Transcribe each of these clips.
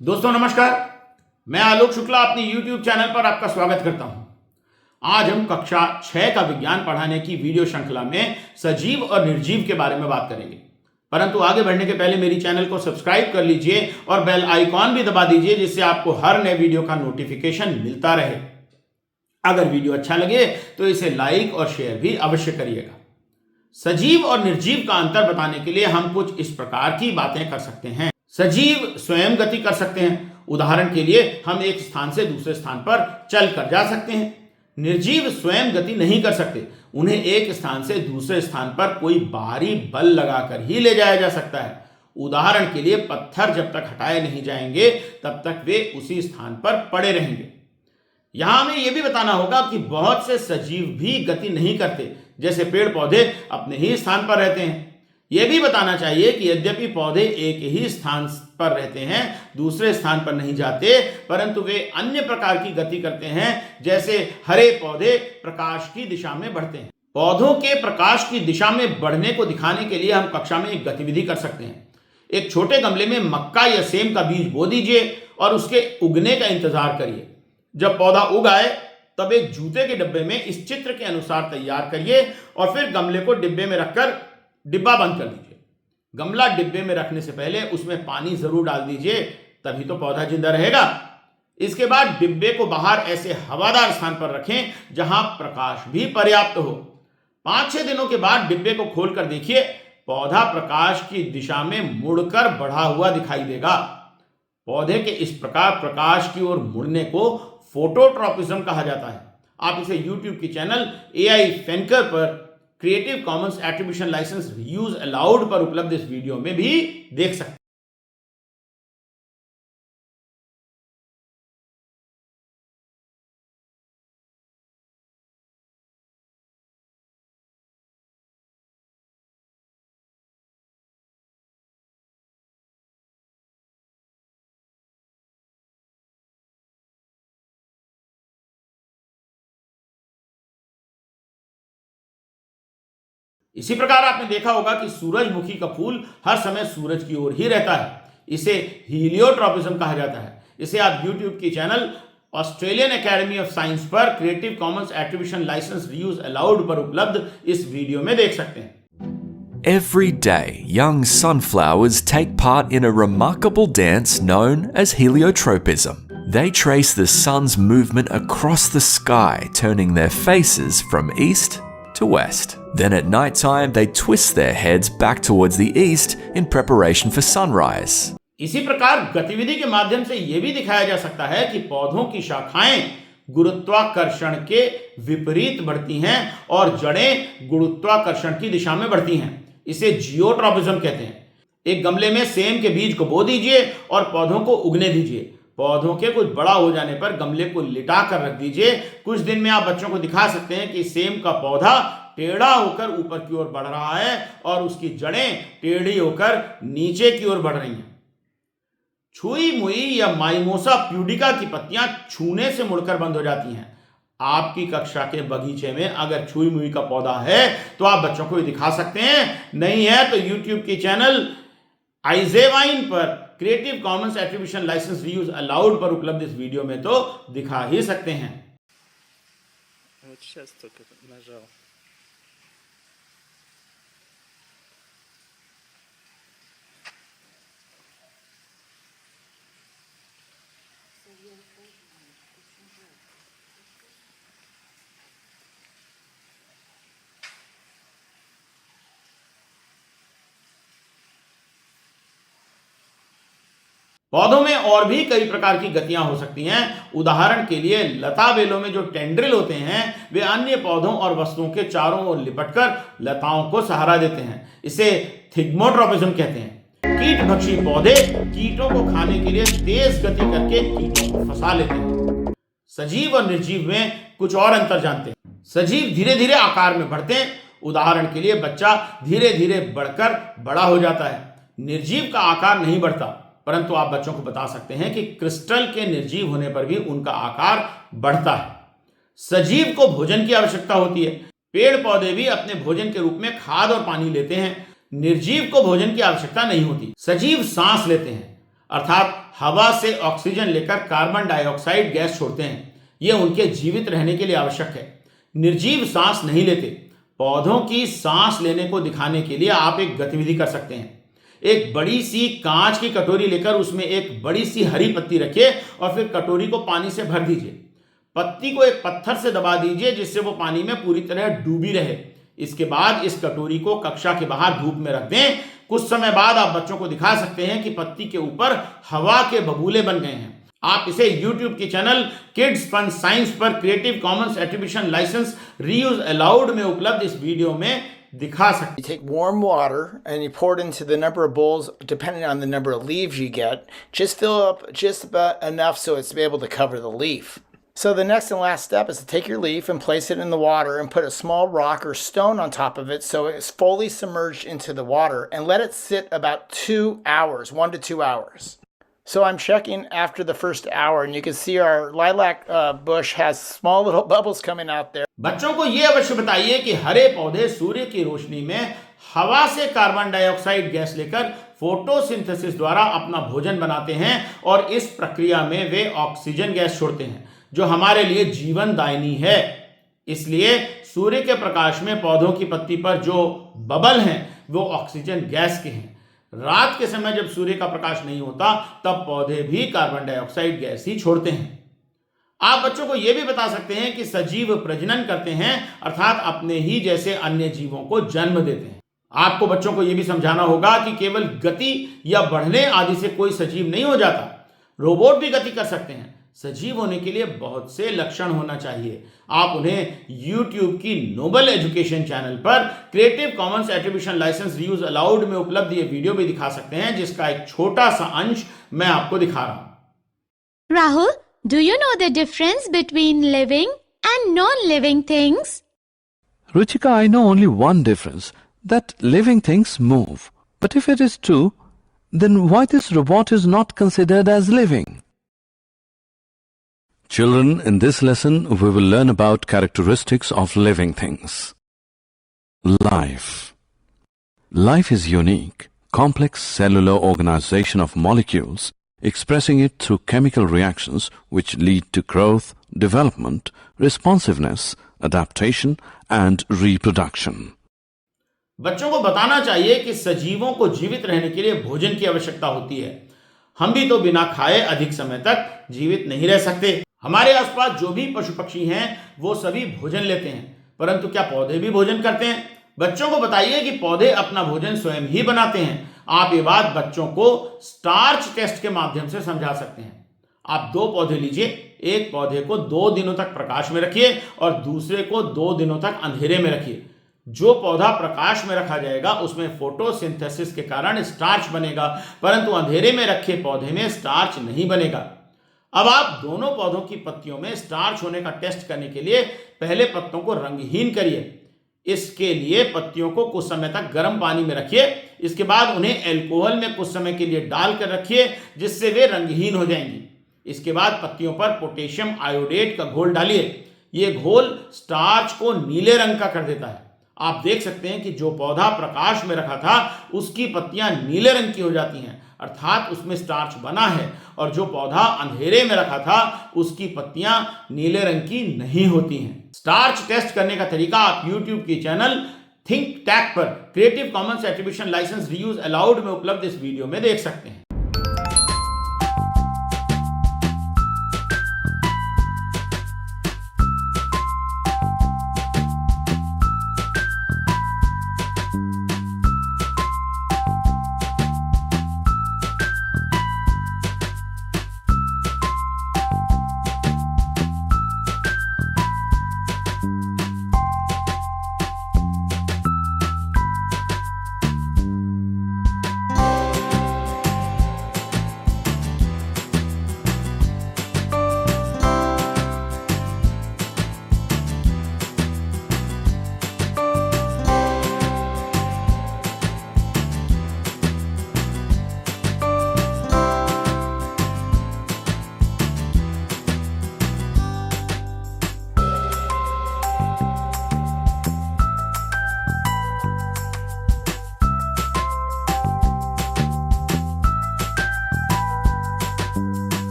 दोस्तों नमस्कार, मैं आलोक शुक्ला अपनी YouTube चैनल पर आपका स्वागत करता हूं। आज हम कक्षा 6 का विज्ञान पढ़ाने की वीडियो श्रृंखला में सजीव और निर्जीव के बारे में बात करेंगे। परंतु आगे बढ़ने के पहले मेरी चैनल को सब्सक्राइब कर लीजिए और बेल आइकॉन भी दबा दीजिए, जिससे आपको हर नए वीडियो का नोटिफिकेशन मिलता रहे। अगर वीडियो अच्छा लगे तो इसे लाइक और शेयर भी अवश्य करिएगा। सजीव और निर्जीव का अंतर बताने के लिए हम कुछ इस प्रकार की बातें कर सकते हैं। सजीव स्वयं गति कर सकते हैं। उदाहरण के लिए हम एक स्थान से दूसरे स्थान पर चल कर जा सकते हैं। निर्जीव स्वयं गति नहीं कर सकते। उन्हें एक स्थान से दूसरे स्थान पर कोई बाहरी बल लगाकर ही ले जाया जा सकता है। उदाहरण के लिए पत्थर जब तक हटाए नहीं जाएंगे तब तक वे उसी स्थान पर पड़े रहेंगे। यहां हमें यह भी बताना होगा कि बहुत से सजीव भी गति नहीं करते, जैसे पेड़ पौधे अपने ही स्थान पर रहते हैं। यह भी बताना चाहिए कि यद्यपि पौधे एक ही स्थान पर रहते हैं, दूसरे स्थान पर नहीं जाते, परंतु वे अन्य प्रकार की गति करते हैं। जैसे हरे पौधे प्रकाश की दिशा में बढ़ते हैं। पौधों के प्रकाश की दिशा में बढ़ने को दिखाने के लिए हम कक्षा में एक गतिविधि कर सकते हैं। एक छोटे गमले में मक्का या सेम का बीज बो दीजिए और उसके उगने का इंतजार करिए। जब पौधा उग आए तब एक जूते के डिब्बे में इस चित्र के अनुसार तैयार करिए और फिर गमले को डिब्बे में रखकर डिब्बा बंद कर दीजिए। गमला डिब्बे में रखने से पहले उसमें पानी जरूर डाल दीजिए, तभी तो पौधा जिंदा रहेगा। इसके बाद डिब्बे को बाहर ऐसे हवादार स्थान पर रखें जहां प्रकाश भी पर्याप्त हो। 5-6 दिनों के बाद डिब्बे को खोलकर देखिए, पौधा प्रकाश की दिशा में मुड़कर बढ़ा हुआ दिखाई देगा। पौधे के इस प्रकार प्रकाश की ओर मुड़ने को फोटोट्रॉपिज्म कहा जाता है। आप इसे YouTube के चैनल AI फैनकर पर creative Commons attribution license use allowed पर उपलब्ध इस वीडियो में भी देख सकते हैं। इसी प्रकार आपने देखा होगा कि सूरजमुखी का फूल हर समय सूरज की ओर ही रहता है। इसे हीलियोट्रॉपिज्म कहा जाता है। इसे आप YouTube की channel Australian Academy of Science पर creative Commons attribution licence reuse allowed पर उपलब्ध इस वीडियो में देख सकते हैं। Every day, young sunflowers take part in a remarkable dance known as heliotropism. They trace the sun's movement across the sky, turning their faces from east to west. Then at night time, they twist their heads back towards the east in preparation for sunrise. इसी प्रकार गतिविधि के माध्यम से यह भी दिखाया जा सकता है कि पौधों की शाखाएं गुरुत्वाकर्षण के विपरीत बढ़ती हैं और जड़ें गुरुत्वाकर्षण की दिशा में बढ़ती हैं। इसे जियोट्रॉपिज्म कहते हैं। एक गमले में सेम के बीज को बो दीजिए और पौधों को उगने दीजिए। पौधों के कुछ बड़ा हो जाने पर गमले को लिटा कर रख दीजिए। कुछ दिन में आप बच्चों को दिखा सकते हैं कि सेम का पौधा टेढ़ा होकर ऊपर की ओर बढ़ रहा है और उसकी जड़ें टेढ़ी होकर नीचे की ओर बढ़ रही हैं। छुई मुई या माइमोसा प्यूडिका की पत्तियां छूने से मुड़कर बंद हो जाती हैं। आपकी कक्षा के बगीचे में अगर छुई मुई का पौधा है तो आप बच्चों को दिखा सकते हैं। नहीं है तो YouTube की चैनल आइजेवाइन पर creative Commons attribution licence reuse allowed पर उपलब्ध इस वीडियो में तो दिखा ही सकते हैं। Вот сейчас только нажал. पौधों में और भी कई प्रकार की गतियां हो सकती हैं। उदाहरण के लिए लता बेलों में जो टेंड्रिल होते हैं वे अन्य पौधों और वस्तुओं के चारों ओर लिपटकर लताओं को सहारा देते हैं। इसे थिग्मोट्रॉपिज्म कहते हैं। कीटभक्षी पौधे कीटों को खाने के लिए तेज गति करके कीटों को फंसा लेते हैं। सजीव और निर्जीव में कुछ और अंतर जानते हैं। सजीव धीरे धीरे आकार में बढ़ते हैं। उदाहरण के लिए बच्चा धीरे धीरे बढ़कर बड़ा हो जाता है। निर्जीव का आकार नहीं बढ़ता, परंतु आप बच्चों को बता सकते हैं कि क्रिस्टल के निर्जीव होने पर भी उनका आकार बढ़ता है। सजीव को भोजन की आवश्यकता होती है। पेड़ पौधे भी अपने भोजन के रूप में खाद और पानी लेते हैं। निर्जीव को भोजन की आवश्यकता नहीं होती। सजीव सांस लेते हैं। अर्थात हवा से ऑक्सीजन लेकर कार्बन डाइऑक्साइड गैस छोड़ते हैं। यह उनके जीवित रहने के लिए आवश्यक है। निर्जीव सांस नहीं लेते। पौधों की सांस लेने को दिखाने के लिए आप एक गतिविधि कर सकते हैं। एक बड़ी सी कांच की कटोरी लेकर उसमें एक बड़ी सी हरी पत्ती रखिए और फिर कटोरी को पानी से भर दीजिए। पत्ती को एक पत्थर से दबा दीजिए जिससे वो पानी में पूरी तरह डूबी रहे। इसके बाद इस कटोरी को कक्षा के बाहर धूप में रख दें। कुछ समय बाद आप बच्चों को दिखा सकते हैं कि पत्ती के ऊपर हवा के बबूले बन गए हैं। आप इसे YouTube के चैनल किड्स फन साइंस पर creative Commons attribution licence reuse allowed में उपलब्ध इस वीडियो में दिखा सकते हैं। You take warm water and you pour it into the number of bowls depending on the number of leaves you get. Just fill up just about enough so it's able to cover the leaf. So the next and last step is to take your leaf and place it in the water and put a small rock or stone on top of it so it's fully submerged into the water and let it sit about 2 hours, 1 to 2 hours. So I'm checking after the first hour and you can see our lilac bush has small little bubbles coming out there. बच्चों को यह अवश्य बताइए कि हरे पौधे सूर्य की रोशनी में हवा से कार्बन डाइऑक्साइड गैस लेकर फोटोसिंथेसिस द्वारा अपना भोजन बनाते हैं और इस प्रक्रिया में वे ऑक्सीजन गैस छोड़ते हैं जो हमारे लिए जीवनदायिनी है। इसलिए सूर्य के प्रकाश में पौधों की पत्ती पर जो बबल हैं वो ऑक्सीजन गैस के हैं। रात के समय जब सूर्य का प्रकाश नहीं होता तब पौधे भी कार्बन डाइऑक्साइड गैस ही छोड़ते हैं। आप बच्चों को यह भी बता सकते हैं कि सजीव प्रजनन करते हैं अर्थात अपने ही जैसे अन्य जीवों को जन्म देते हैं। आपको बच्चों को यह भी समझाना होगा कि केवल गति या बढ़ने आदि से कोई सजीव नहीं हो जाता। रोबोट भी गति कर सकते हैं। सजीव होने के लिए बहुत से लक्षण होना चाहिए। आप उन्हें YouTube की नोबल एजुकेशन चैनल पर creative Commons attribution licence reuse allowed में उपलब्ध ये वीडियो भी दिखा सकते हैं जिसका एक छोटा सा अंश मैं आपको दिखा रहा हूं। Rahul, do you know the difference between living and non-living things? Ruchika, I know only one difference, that living things move. But if it is true, then why this robot is not considered as living? Children, in this lesson, we will learn about characteristics of living things. Life. Life is unique, complex cellular organization of molecules, expressing it through chemical reactions which lead to growth, development, responsiveness, adaptation, and reproduction. बच्चों को बताना चाहिए कि सजीवों को जीवित रहने के लिए भोजन की आवश्यकता होती है। हम भी तो बिना खाए अधिक समय तक जीवित नहीं रह सकते। हमारे आसपास जो भी पशु पक्षी हैं वो सभी भोजन लेते हैं, परंतु क्या पौधे भी भोजन करते हैं? बच्चों को बताइए कि पौधे अपना भोजन स्वयं ही बनाते हैं। आप ये बात बच्चों को स्टार्च टेस्ट के माध्यम से समझा सकते हैं। आप 2 पौधे लीजिए, एक पौधे को 2 दिनों तक प्रकाश में रखिए और दूसरे को 2 दिनों तक अंधेरे में रखिए। जो पौधा प्रकाश में रखा जाएगा उसमें फोटोसिंथेसिस के कारण स्टार्च बनेगा, परंतु अंधेरे में रखे पौधे में स्टार्च नहीं बनेगा। अब आप दोनों पौधों की पत्तियों में स्टार्च होने का टेस्ट करने के लिए पहले पत्तों को रंगहीन करिए। इसके लिए पत्तियों को कुछ समय तक गर्म पानी में रखिए। इसके बाद उन्हें अल्कोहल में कुछ समय के लिए डालकर रखिए जिससे वे रंगहीन हो जाएंगी। इसके बाद पत्तियों पर पोटेशियम आयोडेट का घोल डालिए। ये घोल स्टार्च को नीले रंग का कर देता है। आप देख सकते हैं कि जो पौधा प्रकाश में रखा था उसकी पत्तियां नीले रंग की हो जाती हैं, अर्थात उसमें स्टार्च बना है, और जो पौधा अंधेरे में रखा था उसकी पत्तियां नीले रंग की नहीं होती हैं। स्टार्च टेस्ट करने का तरीका आप YouTube के चैनल थिंक टैक पर creative Commons attribution licence reuse allowed में उपलब्ध इस वीडियो में देख सकते हैं।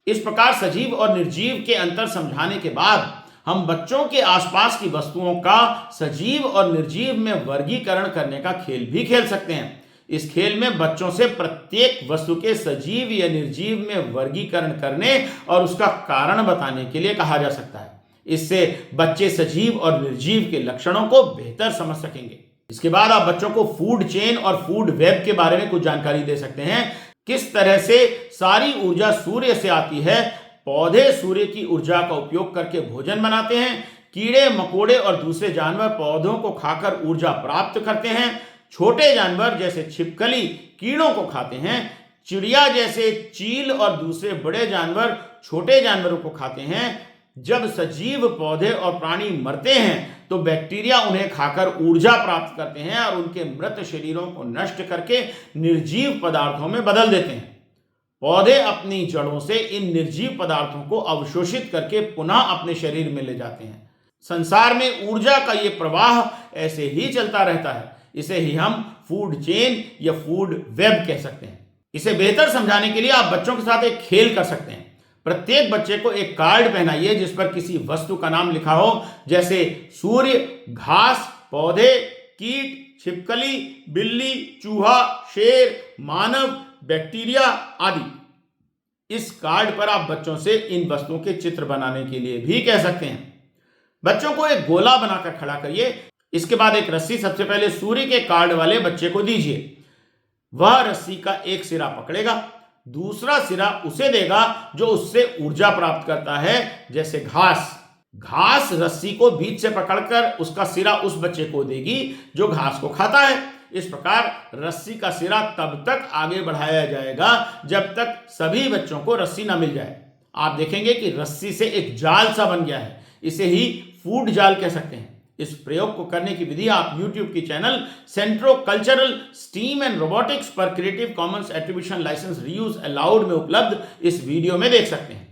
इस प्रकार सजीव और निर्जीव के अंतर समझाने के बाद हम बच्चों के आसपास की वस्तुओं का सजीव और निर्जीव में वर्गीकरण करने का खेल भी खेल सकते हैं। इस खेल में बच्चों से प्रत्येक वस्तु के सजीव या निर्जीव में वर्गीकरण करने और उसका कारण बताने के लिए कहा जा सकता है। इससे बच्चे सजीव और निर्जीव के लक्षणों को बेहतर समझ सकेंगे। इसके बाद आप बच्चों को फूड चेन और फूड वेब के बारे में कुछ जानकारी दे सकते हैं। किस तरह से सारी ऊर्जा सूर्य से आती है, पौधे सूर्य की ऊर्जा का उपयोग करके भोजन बनाते हैं, कीड़े मकोड़े और दूसरे जानवर पौधों को खाकर ऊर्जा प्राप्त करते हैं, छोटे जानवर जैसे छिपकली कीड़ों को खाते हैं, चिड़िया जैसे चील और दूसरे बड़े जानवर छोटे जानवरों को खाते हैं। जब सजीव पौधे और प्राणी मरते हैं तो बैक्टीरिया उन्हें खाकर ऊर्जा प्राप्त करते हैं और उनके मृत शरीरों को नष्ट करके निर्जीव पदार्थों में बदल देते हैं। पौधे अपनी जड़ों से इन निर्जीव पदार्थों को अवशोषित करके पुनः अपने शरीर में ले जाते हैं। संसार में ऊर्जा का ये प्रवाह ऐसे ही चलता रहता है। इसे ही हम फूड चेन या फूड वेब कह सकते हैं। इसे बेहतर समझाने के लिए आप बच्चों के साथ एक खेल कर सकते हैं। प्रत्येक बच्चे को एक कार्ड पहनाइए जिस पर किसी वस्तु का नाम लिखा हो, जैसे सूर्य, घास, पौधे, कीट, छिपकली, बिल्ली, चूहा, शेर, मानव, बैक्टीरिया आदि। इस कार्ड पर आप बच्चों से इन वस्तुओं के चित्र बनाने के लिए भी कह सकते हैं। बच्चों को एक गोला बनाकर खड़ा करिए। इसके बाद एक रस्सी सबसे पहले सूर्य के कार्ड वाले बच्चे को दीजिए। वह रस्सी का एक सिरा पकड़ेगा, दूसरा सिरा उसे देगा जो उससे ऊर्जा प्राप्त करता है, जैसे घास। घास रस्सी को बीच से पकड़कर उसका सिरा उस बच्चे को देगी जो घास को खाता है। इस प्रकार रस्सी का सिरा तब तक आगे बढ़ाया जाएगा जब तक सभी बच्चों को रस्सी ना मिल जाए। आप देखेंगे कि रस्सी से एक जाल सा बन गया है। इसे ही फूड जाल कह सकते हैं। इस प्रयोग को करने की विधि आप YouTube की channel Centro Cultural STEAM and Robotics पर creative Commons attribution licence reuse allowed में उपलब्ध इस वीडियो में देख सकते हैं।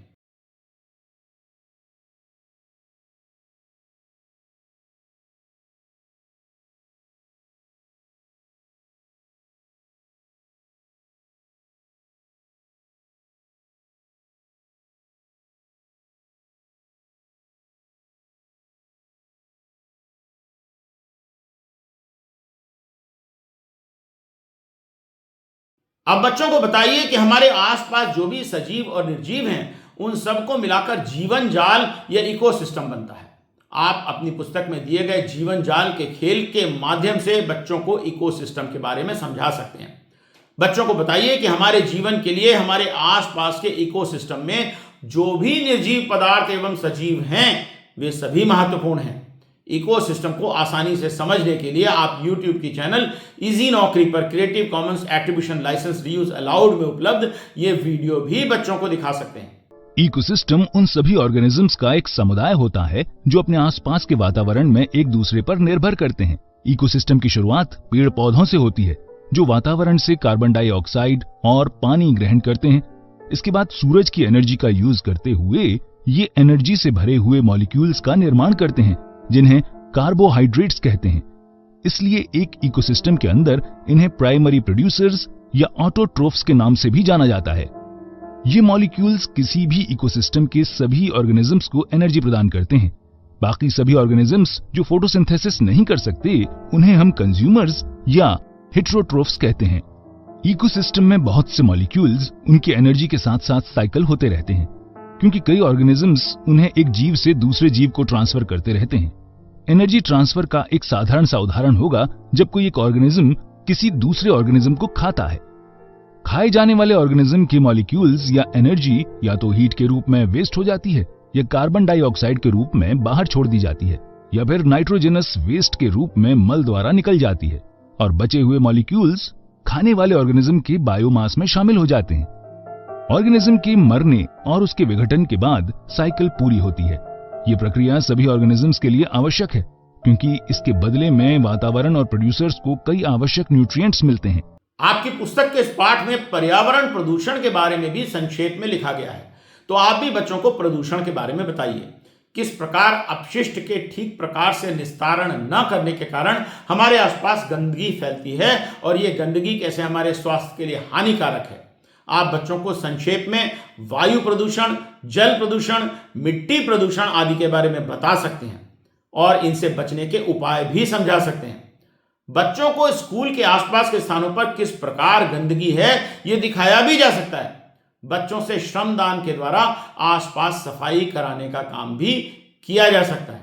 अब बच्चों को बताइए कि हमारे आसपास जो भी सजीव और निर्जीव हैं, उन सबको मिलाकर जीवन जाल या इकोसिस्टम बनता है। आप अपनी पुस्तक में दिए गए जीवन जाल के खेल के माध्यम से बच्चों को इकोसिस्टम के बारे में समझा सकते हैं। बच्चों को बताइए कि हमारे जीवन के लिए हमारे आसपास के इकोसिस्टम में जो भी निर्जीव पदार्थ एवं सजीव हैं, वे सभी महत्वपूर्ण हैं। इकोसिस्टम को आसानी से समझने के लिए आप YouTube की चैनल इजी नौकरी पर creative Commons attribution licence reuse allowed में उपलब्ध ये वीडियो भी बच्चों को दिखा सकते हैं। इकोसिस्टम उन सभी ऑर्गेनिजम्स का एक समुदाय होता है जो अपने आसपास के वातावरण में एक दूसरे पर निर्भर करते हैं। इकोसिस्टम की शुरुआत पेड़ पौधों से होती है जो वातावरण से कार्बन डाइऑक्साइड और पानी ग्रहण करते हैं। इसके बाद सूरज की एनर्जी का यूज करते हुए ये एनर्जी से भरे हुए मॉलिक्यूल्स का निर्माण करते हैं जिन्हें कार्बोहाइड्रेट्स कहते हैं। इसलिए एक इकोसिस्टम के अंदर इन्हें प्राइमरी प्रोड्यूसर्स या ऑटोट्रोफ्स के नाम से भी जाना जाता है। ये मॉलिक्यूल्स किसी भी इकोसिस्टम के सभी ऑर्गेनिजम्स को एनर्जी प्रदान करते हैं। बाकी सभी ऑर्गेनिजम्स जो फोटोसिंथेसिस नहीं कर सकते, उन्हें हम कंज्यूमर्स या हेटेरोट्रोफ्स कहते हैं। इकोसिस्टम में बहुत से मॉलिक्यूल्स उनकी एनर्जी के साथ साथ साइकिल होते रहते हैं, क्योंकि कई ऑर्गेनिजम्स उन्हें एक जीव से दूसरे जीव को ट्रांसफर करते रहते हैं। एनर्जी ट्रांसफर का एक साधारण सा उदाहरण होगा जब कोई एक ऑर्गेनिज्म किसी दूसरे ऑर्गेनिज्म को खाता है। खाए जाने वाले ऑर्गेनिज्म के मॉलिक्यूल्स या एनर्जी या तो हीट के रूप में वेस्ट हो जाती है, या कार्बन डाइऑक्साइड के रूप में बाहर छोड़ दी जाती है, या फिर नाइट्रोजनस वेस्ट के रूप में मल द्वारा निकल जाती है, और बचे हुए मॉलिक्यूल्स खाने वाले ऑर्गेनिज्म के बायोमास में शामिल हो जाते हैं। ऑर्गेनिज्म के मरने और उसके विघटन के बाद साइकिल पूरी होती है। ये प्रक्रिया सभी ऑर्गेनिजम्स के लिए आवश्यक है, क्योंकि इसके बदले में वातावरण और प्रोड्यूसर्स को कई आवश्यक न्यूट्रिएंट्स मिलते हैं। आपकी पुस्तक के इस पाठ में पर्यावरण प्रदूषण के बारे में भी संक्षेप में लिखा गया है, तो आप भी बच्चों को प्रदूषण के बारे में बताइए। किस प्रकार अपशिष्ट के ठीक प्रकार से निस्तारण न करने के कारण हमारे आसपास गंदगी फैलती है और ये गंदगी कैसे हमारे स्वास्थ्य के लिए हानिकारक है। आप बच्चों को संक्षेप में वायु प्रदूषण, जल प्रदूषण, मिट्टी प्रदूषण आदि के बारे में बता सकते हैं और इनसे बचने के उपाय भी समझा सकते हैं। बच्चों को स्कूल के आसपास के स्थानों पर किस प्रकार गंदगी है यह दिखाया भी जा सकता है। बच्चों से श्रमदान के द्वारा आसपास सफाई कराने का काम भी किया जा सकता है,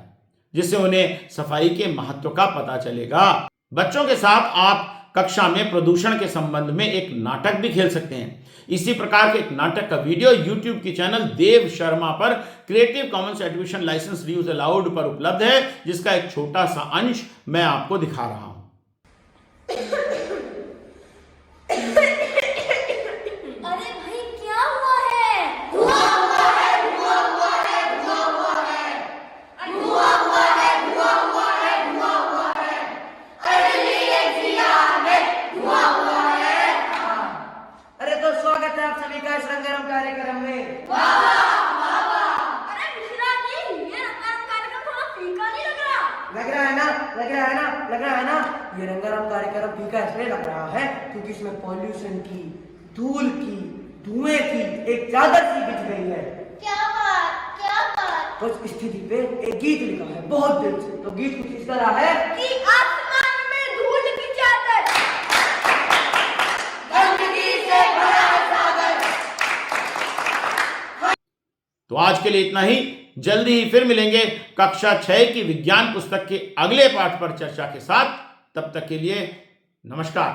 जिससे उन्हें सफाई के महत्व का पता चलेगा। बच्चों के साथ आप कक्षा में प्रदूषण के संबंध में एक नाटक भी खेल सकते हैं। इसी प्रकार के एक नाटक का वीडियो YouTube की चैनल देव शर्मा पर creative Commons attribution license use allowed पर उपलब्ध है, जिसका एक छोटा सा अंश मैं आपको दिखा रहा हूं। अरे भाई क्या हुआ है? धुआं हुआ है, धुआं हुआ है, धुआं हुआ है, धुआं हुआ है, धुआं हुआ है, धुआं हुआ है, अरे लिए जिया में धुआं हुआ है। अरे तो स्वागत है आप सभी का इस रंगारंग कार्यक्रम में। वाह वाह वाह। अरे मिश्रा जी, ये रंगारंग कार्यक्रम थोड़ा फीका नहीं लग रहा? लग रहा है ना, लग रहा है ना, लग रहा है ना। ये रंगारंग कार्यक्रम फीका इसलिए लग रहा है क्योंकि इसमें पॉल्यूशन की, धूल की, धुएं की एक चादर सी बिछ गई है। क्या बात, क्या बात। तो इस स्थिति पे एक गीत लिखा है बहुत दिल से। तो गीत कुछ इस तरह है कि आसमान में धूल की चादर, गंदगी से भरा सागर। तो आज के लिए इतना ही। जल्दी ही फिर मिलेंगे कक्षा 6 की विज्ञान पुस्तक के अगले पाठ पर चर्चा के साथ। तब तक के लिए नमस्कार।